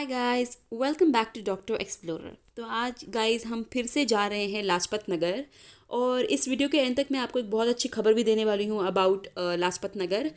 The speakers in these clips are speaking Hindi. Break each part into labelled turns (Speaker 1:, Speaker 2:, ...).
Speaker 1: Hi guys, welcome back to doctor explorer. तो आज गाइस हम फिर से जा रहे हैं लाजपत नगर। और इस वीडियो के एंड तक मैं आपको एक बहुत अच्छी खबर भी देने वाली हूँ अबाउट लाजपत नगर।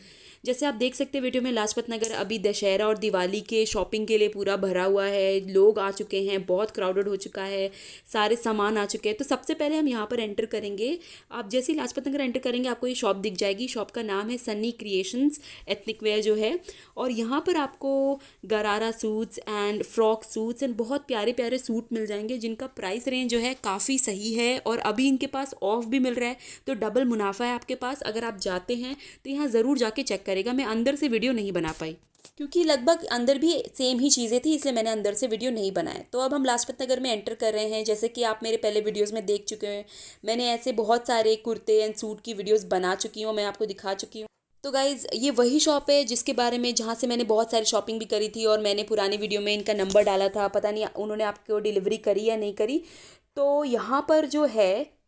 Speaker 1: जैसे आप देख सकते हैं वीडियो में, लाजपत नगर अभी दशहरा और दिवाली के शॉपिंग के लिए पूरा भरा हुआ है। लोग आ चुके हैं, बहुत क्राउडेड हो चुका है, सारे सामान आ चुके हैं। तो सबसे पहले हम यहाँ पर एंटर करेंगे। आप जैसे ही लाजपत नगर एंटर करेंगे आपको ये शॉप दिख जाएगी। शॉप का नाम है सन्नी क्रिएशंस एथनिक वेयर जो है। और यहाँ पर आपको गरारा suits and frock suits and बहुत प्यारे प्यारे सूट मिल जाएंगे, जिनका प्राइस रेंज जो है काफ़ी सही है। और अभी इनके पास ऑफ भी मिल रहा है, तो डबल मुनाफा है आपके पास। अगर आप जाते हैं तो यहाँ ज़रूर जाके चेक करेगा। मैं अंदर से वीडियो नहीं बना पाई क्योंकि लगभग अंदर भी सेम ही चीज़ें थी, इसलिए मैंने अंदर से वीडियो नहीं बनाया। तो अब हम लाजपत नगर में एंटर कर रहे हैं। जैसे कि आप मेरे पहले वीडियोस में देख चुके हैं, मैंने ऐसे बहुत सारे कुर्ते एंड सूट की वीडियोस बना चुकी हूँ, मैं आपको दिखा चुकी हूँ। तो गाइज़ ये वही शॉप है जिसके बारे में, जहाँ से मैंने बहुत सारी शॉपिंग भी करी थी और मैंने पुरानी वीडियो में इनका नंबर डाला था। पता नहीं उन्होंने आपको डिलीवरी करी या नहीं करी। तो यहाँ पर जो है,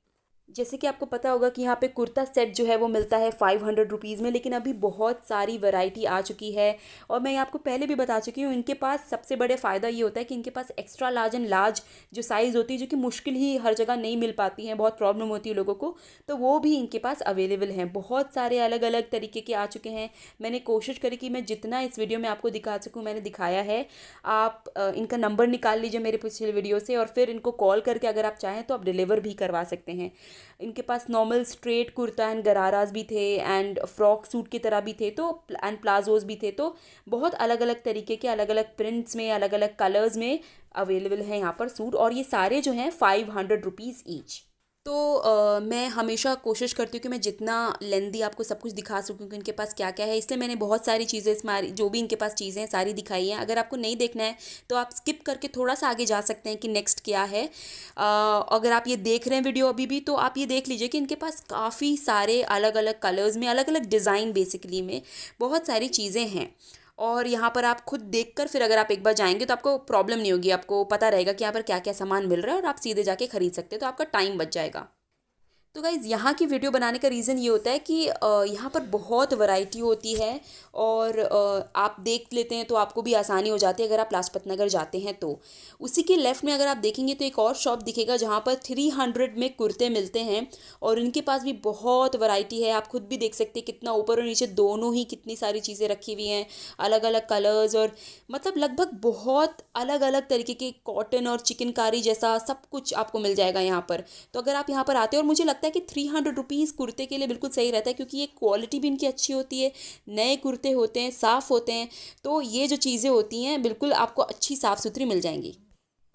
Speaker 1: जैसे कि आपको पता होगा कि यहाँ पे कुर्ता सेट जो है वो मिलता है 500 रुपीज़ में, लेकिन अभी बहुत सारी वैरायटी आ चुकी है। और मैं आपको पहले भी बता चुकी हूँ, इनके पास सबसे बड़े फ़ायदा ये होता है कि इनके पास एक्स्ट्रा लार्ज एंड लार्ज जो साइज़ होती है, जो कि मुश्किल ही हर जगह नहीं मिल पाती हैं, बहुत प्रॉब्लम होती है लोगों को, तो वो भी इनके पास अवेलेबल हैं। बहुत सारे अलग अलग तरीके के आ चुके हैं। मैंने कोशिश करी कि मैं जितना इस वीडियो में आपको दिखा सकूँ मैंने दिखाया है। आप इनका नंबर निकाल लीजिए मेरे पिछले वीडियो से, और फिर इनको कॉल करके अगर आप चाहें तो आप डिलीवर भी करवा सकते हैं। इनके पास नॉर्मल स्ट्रेट कुर्ता एंड गराराज भी थे, एंड फ्रॉक सूट की तरह भी थे, तो एंड प्लाजोज भी थे। तो बहुत अलग अलग तरीके के, अलग अलग प्रिंट्स में, अलग अलग कलर्स में अवेलेबल है यहाँ पर सूट। और ये सारे जो हैं 500 रुपीज़ ईच। तो मैं हमेशा कोशिश करती हूँ कि मैं जितना लेंदी आपको सब कुछ दिखा सकूँ कि इनके पास क्या क्या है, इसलिए मैंने बहुत सारी चीज़ें इसमें जो भी इनके पास चीज़ें हैं सारी दिखाई हैं। अगर आपको नहीं देखना है तो आप स्किप करके थोड़ा सा आगे जा सकते हैं कि नेक्स्ट क्या है। अगर आप ये देख रहे हैं वीडियो अभी भी, तो आप ये देख लीजिए कि इनके पास काफ़ी सारे अलग अलग कलर्स में, अलग अलग डिज़ाइन बेसिकली में बहुत सारी चीज़ें हैं। और यहाँ पर आप खुद देखकर फिर अगर आप एक बार जाएंगे तो आपको प्रॉब्लम नहीं होगी, आपको पता रहेगा कि यहाँ पर क्या क्या सामान मिल रहा है और आप सीधे जाके खरीद सकते हैं, तो आपका टाइम बच जाएगा। तो गाइज़ यहाँ की वीडियो बनाने का रीज़न ये होता है कि यहाँ पर बहुत वैरायटी होती है। और आप देख लेते हैं तो आपको भी आसानी हो जाती है अगर आप लाजपत नगर जाते हैं तो। उसी के लेफ़्ट में अगर आप देखेंगे तो एक और शॉप दिखेगा जहाँ पर 300 में कुर्ते मिलते हैं। और इनके पास भी बहुत वैरायटी है, आप खुद भी देख सकते हैं कितना ऊपर और नीचे दोनों ही कितनी सारी चीज़ें रखी हुई हैं, अलग अलग कलर्स, और मतलब लगभग बहुत अलग अलग तरीके के कॉटन और चिकनकारी जैसा सब कुछ आपको मिल जाएगा यहाँ पर। तो अगर आप यहाँ पर आते हैं, और मुझे लगता है कि 300 रुपीज़ कुर्ते के लिए बिल्कुल सही रहता है, क्योंकि ये क्वालिटी भी इनकी अच्छी होती है, नए कुर्ते होते हैं, साफ़ होते हैं। तो ये जो चीज़ें होती हैं बिल्कुल आपको अच्छी साफ़ सुथरी मिल जाएंगी।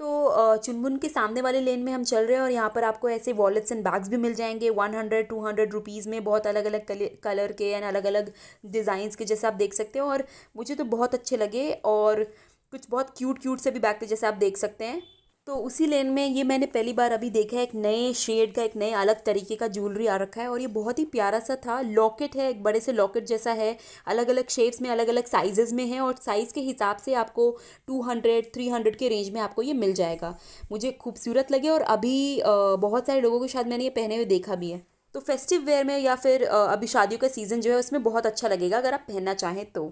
Speaker 1: तो चुनमुन के सामने वाले लेन में हम चल रहे हैं, और यहाँ पर आपको ऐसे वॉलेट्स एंड बैग्स भी मिल जाएंगे 100-200 रुपीज़ में, बहुत अलग अलग कलर के एंड अलग अलग डिज़ाइंस के, जैसे आप देख सकते हो। और मुझे तो बहुत अच्छे लगे, और कुछ बहुत क्यूट क्यूट से भी बैग थे जैसे आप देख सकते हैं। तो उसी लेन में ये मैंने पहली बार अभी देखा है, एक नए शेड का, एक नए अलग तरीके का ज्वेलरी आ रखा है, और ये बहुत ही प्यारा सा था। लॉकेट है, एक बड़े से लॉकेट जैसा है, अलग अलग शेप्स में, अलग अलग साइजेस में है, और साइज़ के हिसाब से आपको 200-300 के रेंज में आपको ये मिल जाएगा। मुझे खूबसूरत लगे, और अभी बहुत सारे लोगों के साथ मैंने ये पहने हुए देखा भी है। तो फेस्टिव वेयर में या फिर अभी शादियों का सीज़न जो है उसमें बहुत अच्छा लगेगा अगर आप पहनना चाहें तो।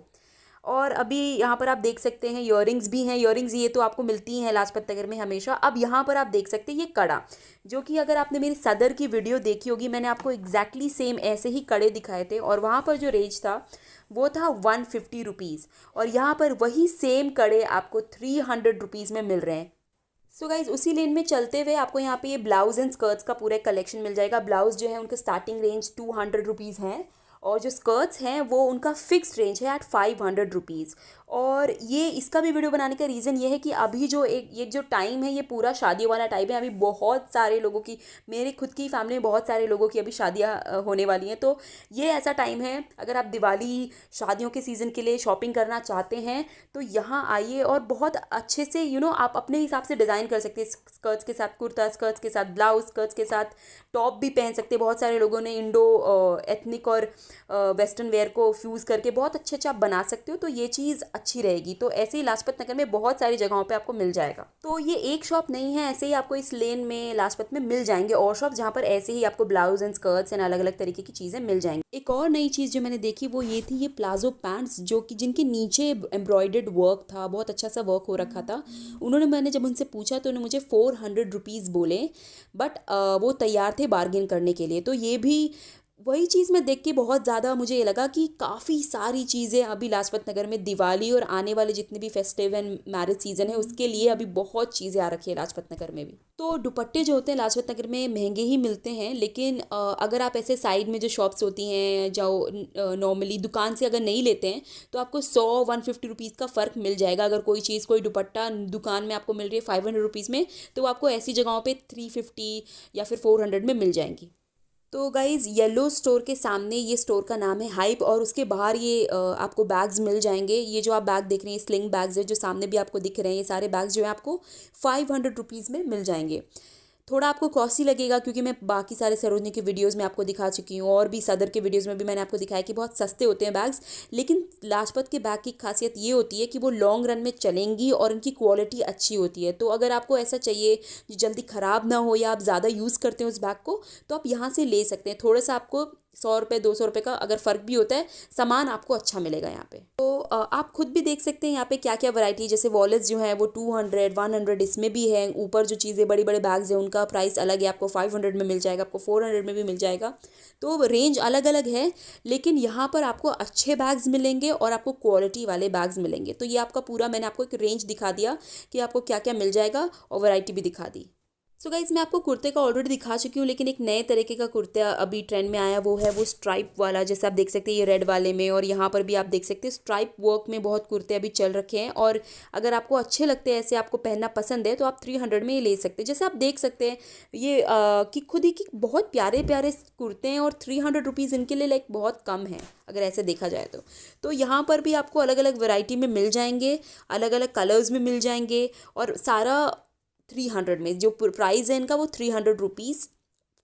Speaker 1: और अभी यहाँ पर आप देख सकते हैं इयररिंग्स भी हैं। इयररिंग्स ये तो आपको मिलती हैं लाजपत नगर में हमेशा। अब यहाँ पर आप देख सकते हैं ये कड़ा, जो कि अगर आपने मेरी सदर की वीडियो देखी होगी, मैंने आपको एग्जैक्टली सेम ऐसे ही कड़े दिखाए थे, और वहाँ पर जो रेंज था वो था 150 रुपीज़। और यहाँ पर वही सेम कड़े आपको 300 रुपीज़ में मिल रहे हैं। सो गाइज उसी लेन में चलते हुए आपको यहाँ पे ये ब्लाउज एंड स्कर्ट्स का पूरा कलेक्शन मिल जाएगा। ब्लाउज जो है उनका स्टार्टिंग रेंज 200 रुपीज़ हैं, और जो स्कर्ट्स हैं वो उनका फिक्स्ड रेंज है एट 500 रुपीज़। और ये इसका भी वीडियो बनाने का रीज़न ये है कि अभी जो एक ये जो टाइम है ये पूरा शादियों वाला टाइम है। अभी बहुत सारे लोगों की, मेरे खुद की फैमिली में बहुत सारे लोगों की अभी शादियाँ होने वाली हैं। तो ये ऐसा टाइम है, अगर आप दिवाली शादियों के सीज़न के लिए शॉपिंग करना चाहते हैं तो यहाँ आइए, और बहुत अच्छे से आप अपने हिसाब से डिज़ाइन कर सकते हैं। स्कर्ट्स के साथ कुर्ता, स्कर्ट्स के साथ ब्लाउज, स्कर्ट्स के साथ टॉप भी पहन सकते हैं। बहुत सारे लोगों ने इंडो एथनिक और वेस्टर्न वेयर को फ्यूज़ करके बहुत अच्छे आप बना सकते हो, तो ये चीज़ अच्छी रहेगी। तो ऐसे ही लाजपत नगर में बहुत सारी जगहों पे आपको मिल जाएगा। तो ये एक शॉप नहीं है, ऐसे ही आपको इस लेन में लाजपत में मिल जाएंगे और शॉप जहाँ पर ऐसे ही आपको ब्लाउज एंड स्कर्ट्स एंड अलग अलग तरीके की चीज़ें मिल जाएंगी। एक और नई चीज़ जो मैंने देखी वो ये थी, ये प्लाजो पैंट्स जो कि जिनके नीचे एम्ब्रॉयडर्ड वर्क था, बहुत अच्छा सा वर्क हो रखा था। मैंने जब उनसे पूछा तो उन्होंने मुझे 400 रुपीज़ बोले, बट वो तैयार थे बार्गेन करने के लिए। तो ये भी वही चीज़ मैं देख के बहुत ज़्यादा मुझे ये लगा कि काफ़ी सारी चीज़ें अभी लाजपत नगर में दिवाली और आने वाले जितने भी फेस्टिव एंड मैरिज सीजन है उसके लिए अभी बहुत चीज़ें आ रखी है लाजपत नगर में भी। तो दुपट्टे जो होते हैं लाजपत नगर में महंगे ही मिलते हैं, लेकिन अगर आप ऐसे साइड में जो शॉप्स होती हैं जो नॉर्मली दुकान से अगर नहीं लेते हैं तो आपको 100-150 रुपीज़ का फ़र्क मिल जाएगा। अगर कोई चीज़ कोई दुपट्टा दुकान में आपको मिल रही है 500 रुपीज़ में, तो आपको ऐसी जगहों पे 350 या फिर 400 में मिल जाएंगी। तो गाइज़ येलो स्टोर के सामने ये स्टोर का नाम है हाइप, और उसके बाहर ये आपको बैग्स मिल जाएंगे। ये जो आप बैग देख रहे हैं स्लिंग बैग्स है जो सामने भी आपको दिख रहे हैं, ये सारे बैग्स जो है आपको 500 रुपीज़ में मिल जाएंगे। थोड़ा आपको कॉस्टली लगेगा क्योंकि मैं बाकी सारे सरोजनी के वीडियोस में आपको दिखा चुकी हूँ और भी सदर के वीडियोस में भी मैंने आपको दिखाया कि बहुत सस्ते होते हैं बैग्स। लेकिन लाजपत के बैग की खासियत ये होती है कि वो लॉन्ग रन में चलेंगी और इनकी क्वालिटी अच्छी होती है। तो अगर आपको ऐसा चाहिए जो जल्दी ख़राब ना हो या आप ज़्यादा यूज़ करते हैं उस बैग को, तो आप यहाँ से ले सकते हैं। थोड़ा सा आपको 100-200 रुपये का अगर फ़र्क भी होता है, सामान आपको अच्छा मिलेगा यहाँ पे। तो आप खुद भी देख सकते हैं यहाँ पे क्या क्या वैरायटी, जैसे वॉलेट्स जो है वो 200-100 इसमें भी है। ऊपर जो चीज़ें बड़ी बड़े बैग्स हैं उनका प्राइस अलग है, आपको 500 में मिल जाएगा, आपको 400 में भी मिल जाएगा। तो रेंज अलग अलग है, लेकिन यहाँ पर आपको अच्छे बैग्स मिलेंगे और आपको क्वालिटी वाले बैग्स मिलेंगे। तो ये आपका पूरा मैंने आपको एक रेंज दिखा दिया कि आपको क्या क्या मिल जाएगा और वैरायटी भी दिखा दी। सो गाइज मैं आपको कुर्ते का ऑलरेडी दिखा चुकी हूँ, लेकिन एक नए तरीके का कुर्ता अभी ट्रेंड में आया वो है वो स्ट्राइप वाला। जैसे आप देख सकते हैं ये रेड वाले में, और यहाँ पर भी आप देख सकते हैं स्ट्राइप वर्क में बहुत कुर्ते अभी चल रखे हैं। और अगर आपको अच्छे लगते हैं, ऐसे आपको पहनना पसंद है, तो आप 300 में ये ले सकते हैं। जैसे आप देख सकते हैं ये कि खुद ही की बहुत प्यारे प्यारे कुर्ते हैं, और 300 रुपीज़ इनके लिए लाइक बहुत कम है अगर ऐसे देखा जाए तो यहाँ पर भी आपको अलग अलग वैरायटी में मिल जाएंगे, अलग अलग कलर्स में मिल जाएंगे, और सारा 300 में। जो प्राइस है इनका वो 300 रुपीज़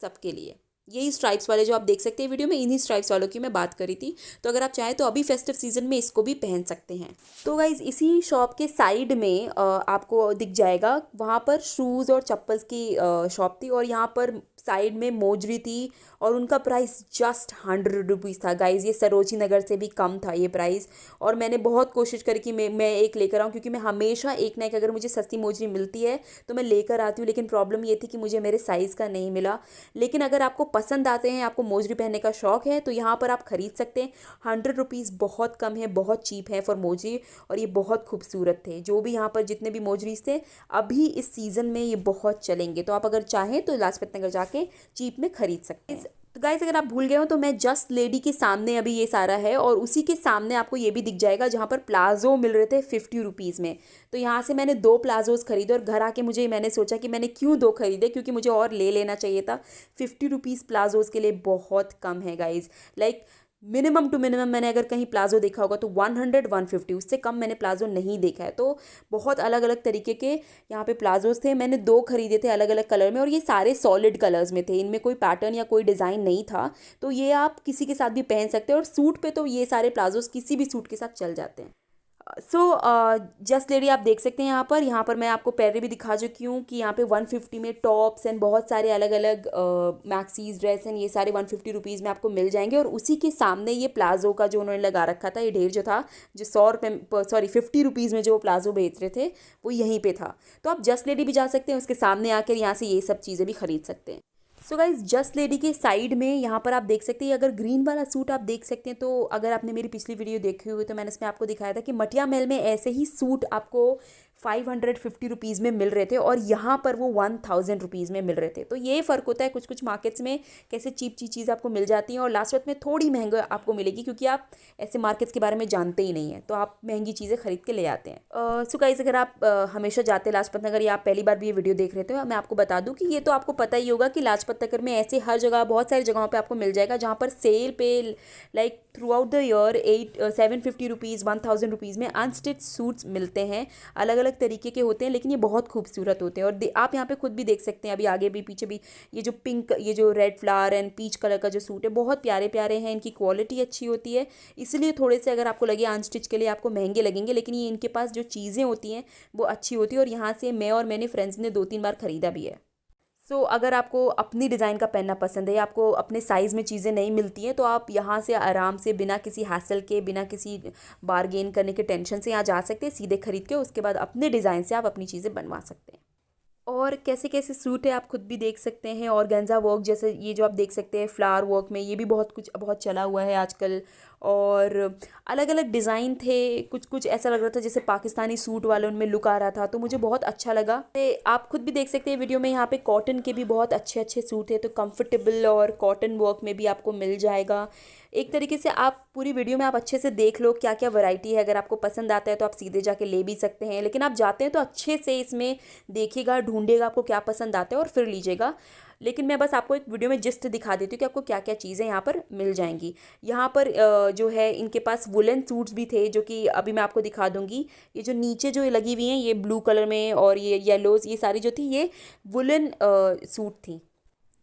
Speaker 1: सबके लिए। यही स्ट्राइप्स वाले जो आप देख सकते हैं वीडियो में, इन्हीं स्ट्राइप्स वालों की मैं बात करी थी। तो अगर आप चाहें तो अभी फेस्टिव सीजन में इसको भी पहन सकते हैं। तो गाइज इसी शॉप के साइड में आपको दिख जाएगा, वहाँ पर शूज़ और चप्पल्स की शॉप थी, और यहाँ पर साइड में मोजरी थी और उनका प्राइस जस्ट 100 रुपीज़ था। गाइज़ ये सरोजी नगर से भी कम था ये प्राइस, और मैंने बहुत कोशिश करी कि मैं एक लेकर आऊँ, क्योंकि मैं हमेशा एक ना एक अगर मुझे सस्ती मोजरी मिलती है तो मैं लेकर आती हूँ। लेकिन प्रॉब्लम ये थी कि मुझे मेरे साइज़ का नहीं मिला। लेकिन अगर आपको पसंद आते हैं, आपको मोजरी पहनने का शौक़ है, तो यहाँ पर आप ख़रीद सकते हैं। 100 रुपीज़ बहुत कम है, बहुत चीप है फॉर मोजरी, और ये बहुत खूबसूरत थे। जो भी यहाँ पर जितने भी मोजरीज थे अभी इस सीज़न में ये बहुत चलेंगे, तो आप अगर चाहें तो लाजपत नगर जाके चीप में खरीद सकते हैं। तो गाइस अगर आप भूल गए हो तो मैं जस्ट लेडी के सामने अभी ये सारा है, और उसी के सामने आपको ये भी दिख जाएगा जहाँ पर प्लाजो मिल रहे थे 50 रुपीज़ में। तो यहाँ से मैंने 2 प्लाजोज खरीदे, और घर आके मैंने सोचा कि मैंने क्यों 2 खरीदे, क्योंकि मुझे और ले लेना चाहिए था। 50 रुपीज़ प्लाजोज के लिए बहुत कम है guys. Like minimum to minimum मैंने अगर कहीं प्लाजो देखा होगा तो 100-150, उससे कम मैंने प्लाजो नहीं देखा है। तो बहुत अलग अलग तरीके के यहाँ पे प्लाजोज थे। मैंने 2 खरीदे थे अलग अलग कलर में, और ये सारे सॉलिड कलर्स में थे, इनमें कोई पैटर्न या कोई डिज़ाइन नहीं था। तो ये आप किसी के साथ भी पहन सकते हैं, और सूट पे तो ये सारे प्लाजोज किसी भी सूट के साथ चल जाते हैं। सो जस्ट लेडी आप देख सकते हैं यहाँ पर मैं आपको पहले भी दिखा चुकी हूँ कि यहाँ पे 150 में टॉप्स एंड बहुत सारे अलग अलग मैक्सीज ड्रेस एंड ये सारे 150 रुपीज़ में आपको मिल जाएंगे। और उसी के सामने ये प्लाजो का जो उन्होंने लगा रखा था, ये ढेर जो था, जो 50 रुपीज़ में जो प्लाजो बेच रहे थे वो यहीं पे था। तो आप जस्ट लेडी भी जा सकते हैं, उसके सामने आकर यहाँ से ये सब चीज़ें भी खरीद सकते हैं। सो गाइज जस्ट लेडी के साइड में यहाँ पर आप देख सकते हैं, अगर ग्रीन वाला सूट आप देख सकते हैं, तो अगर आपने मेरी पिछली वीडियो देखी हुई तो मैंने इसमें आपको दिखाया था कि मटिया महल में ऐसे ही सूट आपको 550 रुपीज़ में मिल रहे थे, और यहाँ पर वो 1000 रुपीज़ में मिल रहे थे। तो ये फ़र्क होता है कुछ कुछ मार्केट्स में, कैसे चीप चीज़ आपको मिल जाती है और लाजपत में थोड़ी महंगा आपको मिलेगी, क्योंकि आप ऐसे मार्केट्स के बारे में जानते ही नहीं है, तो आप महंगी चीज़ें खरीद के ले आते हैं। सो गाइस अगर आप हमेशा जाते लाजपत नगर, या आप पहली बार भी ये वीडियो देख रहे थे, मैं आपको बता दूँ कि ये तो आपको पता ही होगा कि लाजपत नगर में ऐसे हर जगह बहुत सारी जगहों पर आपको मिल जाएगा जहाँ पर सेल पे like through out the year 750 rupees 1000 rupees में अनस्टिच सूट्स मिलते हैं। अलग अलग अलग तरीके के होते हैं, लेकिन ये बहुत खूबसूरत होते हैं। और आप यहाँ पे खुद भी देख सकते हैं, अभी आगे भी पीछे भी ये जो पिंक, ये जो red flower and peach colour का जो सूट है, बहुत प्यारे प्यारे हैं। इनकी क्वालिटी अच्छी होती है, इसलिए थोड़े से अगर आपको लगे अनस्टिच के लिए आपको महंगे लगेंगे, लेकिन ये इनके पास जो चीज़ें होती हैं वो अच्छी होती है। और यहाँ से मैंने फ्रेंड्स ने 2-3 बार ख़रीदा भी है। अगर आपको अपनी डिज़ाइन का पहनना पसंद है या आपको अपने साइज़ में चीज़ें नहीं मिलती हैं, तो आप यहाँ से आराम से बिना किसी हैसल के, बिना किसी बार्गेन करने के टेंशन से यहाँ जा सकते हैं, सीधे खरीद के उसके बाद अपने डिज़ाइन से आप अपनी चीज़ें बनवा सकते हैं। और कैसे कैसे सूट है आप खुद भी देख सकते हैं। ऑर्गेन्जा वर्क जैसे ये जो आप देख सकते हैं फ्लावर वर्क में, ये भी बहुत चला हुआ है आजकल। और अलग अलग डिज़ाइन थे, कुछ कुछ ऐसा लग रहा था जैसे पाकिस्तानी सूट वाले उनमें लुक आ रहा था, तो मुझे बहुत अच्छा लगा। आप खुद भी देख सकते हैं वीडियो में, यहाँ पे कॉटन के भी बहुत अच्छे अच्छे सूट है, तो कंफर्टेबल और कॉटन वर्क में भी आपको मिल जाएगा। एक तरीके से आप पूरी वीडियो में आप अच्छे से देख लो क्या क्या वैरायटी है। अगर आपको पसंद आता है तो आप सीधे जाके ले भी सकते हैं, लेकिन आप जाते हैं तो अच्छे से इसमें देखिएगा, ढूंढिएगा आपको क्या पसंद आता है और फिर लीजिएगा। लेकिन मैं बस आपको एक वीडियो में जिस्ट दिखा देती हूँ कि आपको क्या क्या चीज़ें यहाँ पर मिल जाएंगी। यहाँ पर जो है इनके पास वुलन सूट्स भी थे, जो कि अभी मैं आपको दिखा दूँगी। ये जो नीचे जो लगी हुई हैं, ये ब्लू कलर में और ये येलोज़, ये सारी जो थी ये वुलन सूट थी।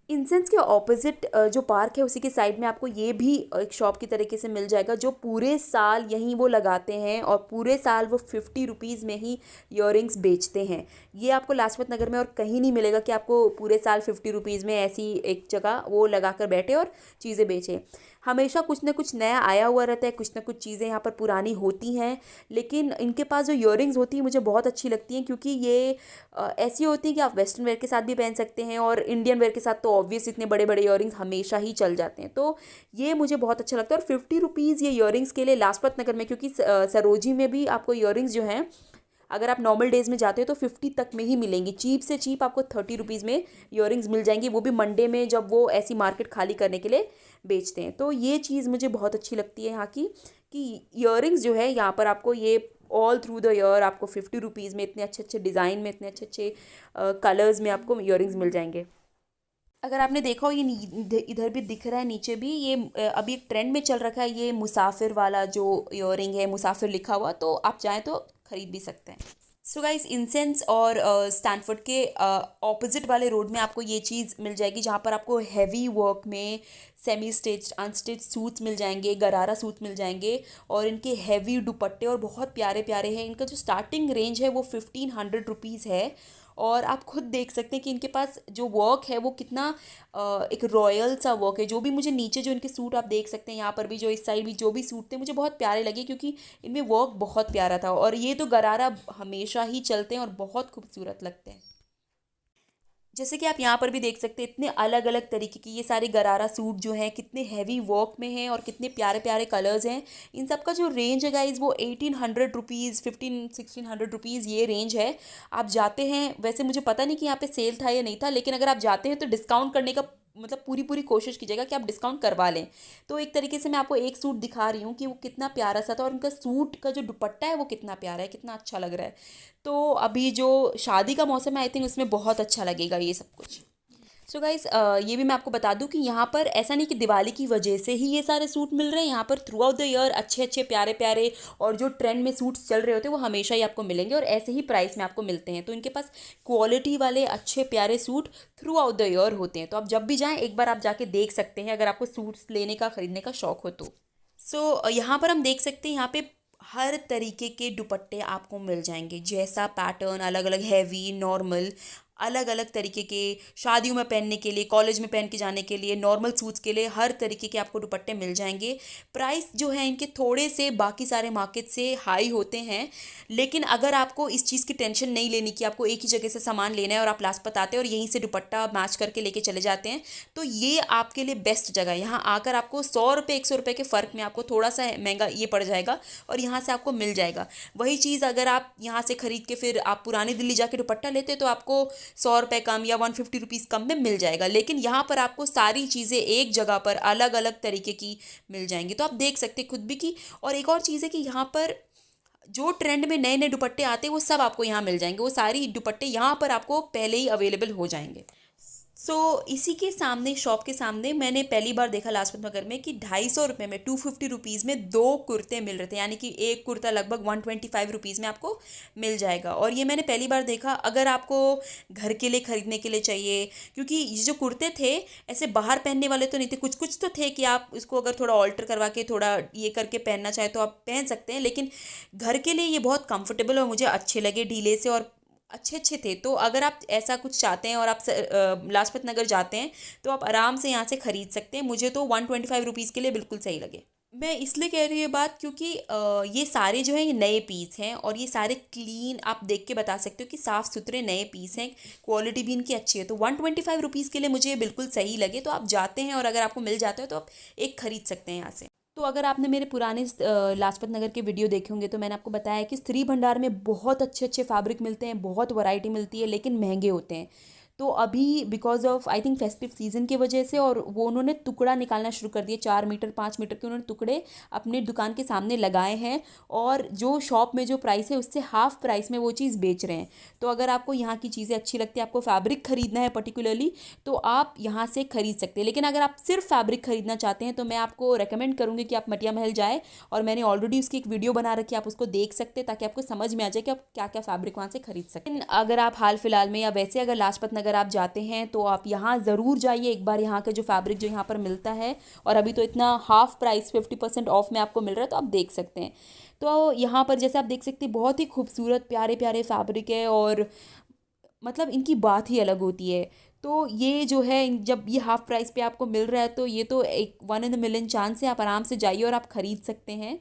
Speaker 1: इंसेंस के ऑपोजिट जो पार्क है उसी के साइड में आपको ये भी एक शॉप की तरीके से मिल जाएगा, जो पूरे साल यहीं वो लगाते हैं और पूरे साल वो 50 रुपीज़ में ही ईयररिंग्स बेचते हैं। ये आपको लाजपत नगर में और कहीं नहीं मिलेगा कि आपको पूरे साल 50 रुपीज़ में ऐसी एक जगह वो लगा कर बैठे और चीज़ें बेचें। हमेशा कुछ ना कुछ नया आया हुआ रहता है, कुछ ना कुछ चीज़ें यहाँ पर पुरानी होती हैं। लेकिन इनके पास जो ईयररिंग्स होती हैं मुझे बहुत अच्छी लगती हैं, क्योंकि ये ऐसी होती हैं कि आप वेस्टर्न वेयर के साथ भी पहन सकते हैं और इंडियन वेयर के साथ तो ऑब्वियस इतने बड़े बड़े ईयररिंग्स हमेशा ही चल जाते हैं। तो ये मुझे बहुत अच्छा लगता है। और 50 रुपीज़ ये ईयररिंग्स के लिए लाजपत नगर में, क्योंकि सरोजी में भी आपको ईयररिंग्स जो हैं अगर आप नॉर्मल डेज़ में जाते हो तो 50 तक में ही मिलेंगी। चीप से चीप आपको 30 रुपीज़ में ईयररिंग्स मिल जाएंगी, वो भी मंडे में जब वो ऐसी मार्केट खाली करने के लिए बेचते हैं। तो ये चीज़ मुझे बहुत अच्छी लगती है यहाँ की, कि ईयररिंग्स जो है यहाँ पर आपको ये ऑल थ्रू द ईयर आपको 50 रुपीज़ में इतने अच्छे अच्छे डिज़ाइन में, इतने अच्छे अच्छे कलर्स में आपको ईयररिंग्स मिल जाएंगे। अगर आपने देखा हो ये इधर भी दिख रहा है, नीचे भी ये अभी एक ट्रेंड में चल रखा है, ये मुसाफिर वाला जो ईयररिंग है, मुसाफिर लिखा हुआ, तो आप चाहें तो खरीद भी सकते हैं। सो गाइस, इंसेंस और स्टैनफोर्ड के ऑपोजिट वाले रोड में आपको ये चीज़ मिल जाएगी, जहाँ पर आपको हैवी वर्क में सेमी स्टिच्ड अनस्टिच्ड सूट्स मिल जाएंगे, गरारा सूट मिल जाएंगे और इनके हैवी दुपट्टे और बहुत प्यारे प्यारे हैं। इनका जो स्टार्टिंग रेंज है वो 1500 रुपीज़ है। और आप खुद देख सकते हैं कि इनके पास जो वर्क है वो कितना एक रॉयल सा वर्क है। जो भी मुझे नीचे जो इनके सूट आप देख सकते हैं, यहाँ पर भी जो इस साइड भी जो भी सूट थे मुझे बहुत प्यारे लगे, क्योंकि इनमें वर्क बहुत प्यारा था। और ये तो गरारा हमेशा ही चलते हैं और बहुत खूबसूरत लगते हैं। जैसे कि आप यहाँ पर भी देख सकते हैं, इतने अलग अलग तरीके की ये सारे गरारा सूट जो हैं कितने हैवी वर्क में हैं और कितने प्यारे प्यारे कलर्स हैं। इन सब का जो रेंज है गाइज वो 1800 रुपीज़, 1600 रुपीज़ ये रेंज है। आप जाते हैं, वैसे मुझे पता नहीं कि यहाँ पे सेल था या नहीं था, लेकिन अगर आप जाते हैं तो डिस्काउंट करने का मतलब पूरी पूरी कोशिश कीजिएगा कि आप डिस्काउंट करवा लें। तो एक तरीके से मैं आपको एक सूट दिखा रही हूँ कि वो कितना प्यारा सा था, और उनका सूट का जो दुपट्टा है वो कितना प्यारा है, कितना अच्छा लग रहा है। तो अभी जो शादी का मौसम है, आई थिंक उसमें बहुत अच्छा लगेगा ये सब कुछ। सो गाइस, ये भी मैं आपको बता दूं कि यहाँ पर ऐसा नहीं कि दिवाली की वजह से ही ये सारे सूट मिल रहे हैं। यहाँ पर थ्रू आउट द ईयर अच्छे अच्छे प्यारे प्यारे और जो ट्रेंड में सूट्स चल रहे होते हैं वो हमेशा ही आपको मिलेंगे और ऐसे ही प्राइस में आपको मिलते हैं। तो इनके पास क्वालिटी वाले अच्छे प्यारे suit through out the year होते हैं। तो आप जब भी जाएँ एक बार आप जाके देख सकते हैं, अगर आपको सूट्स लेने का, ख़रीदने का शौक़ हो तो। यहाँ पर हम देख सकते हैं, यहाँ पे हर तरीके के दुपट्टे आपको मिल जाएंगे, जैसा पैटर्न, अलग अलग हैवी, नॉर्मल, अलग अलग तरीके के, शादियों में पहनने के लिए, कॉलेज में पहन के जाने के लिए, नॉर्मल सूट्स के लिए, हर तरीके के आपको दुपट्टे मिल जाएंगे। प्राइस जो है इनके थोड़े से बाकी सारे मार्केट से हाई होते हैं, लेकिन अगर आपको इस चीज़ की टेंशन नहीं लेनी कि आपको एक ही जगह से सामान लेना है और आप लाजपत आते हैं और यहीं से दुपट्टा मैच करके लेके चले जाते हैं, तो ये आपके लिए बेस्ट जगह है। यहाँ आकर आपको 100 रुपये 100 रुपये के फ़र्क में आपको थोड़ा सा महंगा ये पड़ जाएगा और यहाँ से आपको मिल जाएगा। वही चीज़ अगर आप यहाँ से ख़रीद के फिर आप पुरानी दिल्ली जाके दुपट्टा लेते तो आपको 100 रुपये कम या 150 रुपीज़ कम में मिल जाएगा। लेकिन यहाँ पर आपको सारी चीज़ें एक जगह पर अलग अलग तरीके की मिल जाएंगी। तो आप देख सकते हैं खुद भी की। और एक और चीज़ है कि यहाँ पर जो ट्रेंड में नए नए दुपट्टे आते हैं वो सब आपको यहाँ मिल जाएंगे। वो सारी दुपट्टे यहाँ पर आपको पहले ही अवेलेबल हो जाएंगे। इसी के सामने, शॉप के सामने, मैंने पहली बार देखा लाजपत नगर में कि 250 रुपये में, 250 रुपीज़ में 2 कुर्ते मिल रहे थे, यानी कि एक कुर्ता लगभग 125 रुपीज़ में आपको मिल जाएगा। और ये मैंने पहली बार देखा। अगर आपको घर के लिए ख़रीदने के लिए चाहिए, क्योंकि ये जो कुर्ते थे ऐसे बाहर पहनने वाले तो नहीं थे, कुछ कुछ तो थे कि आप इसको अगर थोड़ा ऑल्टर करवा के थोड़ा ये करके पहनना चाहे तो आप पहन सकते हैं, लेकिन घर के लिए ये बहुत कंफर्टेबल और मुझे अच्छे लगे, ढीले से और अच्छे अच्छे थे। तो अगर आप ऐसा कुछ चाहते हैं और आप लाजपत नगर जाते हैं तो आप आराम से यहाँ से ख़रीद सकते हैं। मुझे तो 125 रुपीज़ के लिए बिल्कुल सही लगे। मैं इसलिए कह रही हूँ ये बात क्योंकि ये सारे जो हैं ये नए पीस हैं और ये सारे क्लीन, आप देख के बता सकते हो कि साफ़ सुथरे नए पीस हैं, क्वालिटी भी इनकी अच्छी है। तो 125 रुपीज़ के लिए मुझे ये बिल्कुल सही लगे। तो आप जाते हैं और अगर आपको मिल जाता है तो आप एक ख़रीद सकते हैं यहाँ से। तो अगर आपने मेरे पुराने लाजपत नगर के वीडियो देखे होंगे तो मैंने आपको बताया कि स्त्री भंडार में बहुत अच्छे अच्छे फैब्रिक मिलते हैं, बहुत वैरायटी मिलती है, लेकिन महंगे होते हैं। तो अभी because of I think festive season की वजह से और वो उन्होंने टुकड़ा निकालना शुरू कर दिए, 4 मीटर 5 मीटर के उन्होंने टुकड़े अपने दुकान के सामने लगाए हैं और जो शॉप में जो प्राइस है उससे हाफ प्राइस में वो चीज़ बेच रहे हैं। तो अगर आपको यहाँ की चीज़ें अच्छी लगती है, आपको फैब्रिक खरीदना है पर्टिकुलरली, तो आप यहाँ से खरीद सकते हैं। लेकिन अगर आप सिर्फ फैब्रिक खरीदना चाहते हैं तो मैं आपको रेकमेंड करूँगी कि आप मटिया महल जाए, और मैंने ऑलरेडी उसकी एक वीडियो बना रखी है, आप उसको देख सकते हैं ताकि आपको समझ में आ जाए कि आप क्या क्या फैब्रिक वहाँ से खरीद सकते हैं। अगर आप हाल फिलहाल में या वैसे अगर लाजपत नगर आप जाते हैं तो आप यहाँ ज़रूर जाइए एक बार। यहाँ का जो फैब्रिक जो यहाँ पर मिलता है, और अभी तो इतना हाफ प्राइस 50% ऑफ में आपको मिल रहा है, तो आप देख सकते हैं। तो यहाँ पर जैसे आप देख सकते हैं बहुत ही खूबसूरत प्यारे प्यारे फैब्रिक है और मतलब इनकी बात ही अलग होती है। तो ये जो है जब ये हाफ प्राइस पे आपको मिल रहा है तो ये तो एक 1 in a million चांस है। आप आराम से जाइए और आप ख़रीद सकते हैं।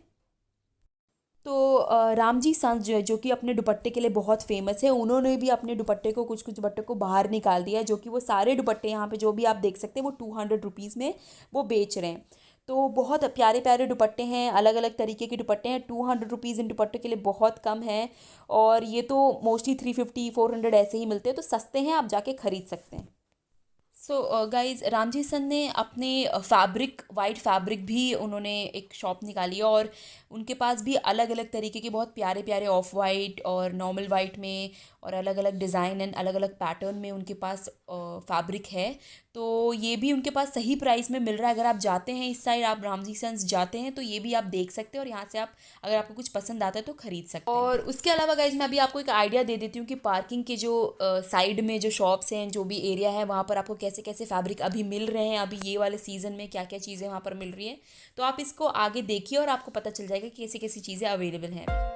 Speaker 1: तो रामजी संस जो है, जो कि अपने दुपट्टे के लिए बहुत फेमस है, उन्होंने भी अपने दुपट्टे को, कुछ कुछ दुपट्टे को बाहर निकाल दिया है, जो कि वो सारे दुपट्टे यहाँ पे जो भी आप देख सकते हैं वो 200 रुपीज़ में वो बेच रहे हैं। तो बहुत प्यारे प्यारे दुपट्टे हैं, अलग अलग तरीके के दुपट्टे हैं। 200 रुपीज़ इन दुपट्टे के लिए बहुत कम है, और ये तो मोस्टली 350 400 ऐसे ही मिलते हैं, तो सस्ते हैं, आप जाके ख़रीद सकते हैं। गाइज, रामजी सन ने अपने फैब्रिक, वाइट फैब्रिक भी उन्होंने एक शॉप निकाली है, और उनके पास भी अलग अलग तरीके के बहुत प्यारे प्यारे ऑफ वाइट और नॉर्मल वाइट में और अलग अलग डिज़ाइन एंड अलग अलग पैटर्न में उनके पास फैब्रिक है। तो ये भी उनके पास सही प्राइस में मिल रहा है। अगर आप जाते हैं इस साइड, आप रामजी सन्स जाते हैं तो ये भी आप देख सकते हैं, और यहाँ से आप अगर आपको कुछ पसंद आता है तो ख़रीद सकते हैं। और उसके अलावा गाइज मैं अभी आपको एक आइडिया दे देती हूँ कि पार्किंग के जो साइड में जो शॉप्स हैं, जो भी एरिया है, वहाँ पर आपको कैसे कैसे फैब्रिक अभी मिल रहे हैं, अभी ये वाले सीज़न में क्या क्या चीज़ें वहाँ पर मिल रही हैं। तो आप इसको आगे देखिए और आपको पता चल जाएगा कि कैसी कैसी चीज़ें अवेलेबल हैं अभी।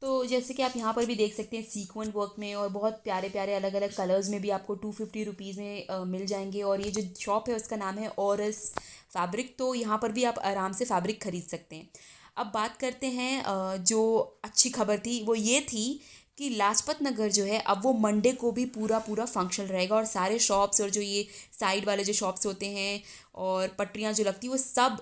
Speaker 1: तो जैसे कि आप यहाँ पर भी देख सकते हैं सीक्वेंट वर्क में और बहुत प्यारे प्यारे अलग अलग कलर्स में भी आपको 250 रुपीज़ में मिल जाएंगे। और ये जो शॉप है उसका नाम है ऑरस फैब्रिक। तो यहाँ पर भी आप आराम से फैब्रिक खरीद सकते हैं। अब बात करते हैं, जो अच्छी खबर थी वो ये थी कि लाजपत नगर जो है अब वो मंडे को भी पूरा पूरा फंक्शन रहेगा, और सारे शॉप्स और जो ये साइड वाले जो शॉप्स होते हैं और पटरियाँ जो लगती है वो सब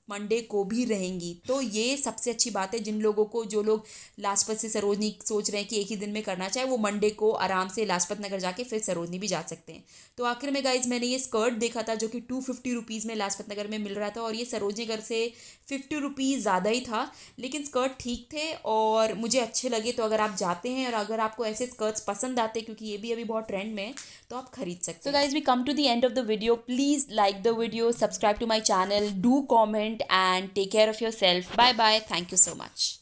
Speaker 1: मंडे को भी रहेंगी। तो ये सबसे अच्छी बात है। जिन लोगों को, जो लोग लाजपत से सरोजनी सोच रहे हैं कि एक ही दिन में करना चाहे, वो मंडे को आराम से लाजपत नगर जाके फिर सरोजनी भी जा सकते हैं। तो आखिर में गाइज मैंने ये स्कर्ट देखा था जो कि 250 रुपीज़ में लाजपत नगर में मिल रहा था, और ये सरोजनी नगर से 50 रुपीज़ ज़्यादा ही था, लेकिन स्कर्ट ठीक थे और मुझे अच्छे लगे। तो अगर आप जाते हैं और अगर आपको ऐसे स्कर्ट्स पसंद आते हैं, क्योंकि ये भी अभी बहुत ट्रेंड में है, तो आप खरीद सकते हैं। So guys, we come to the end of the video. Please like the video, subscribe to my channel, do comment and take care of yourself. Bye bye. Thank you so much.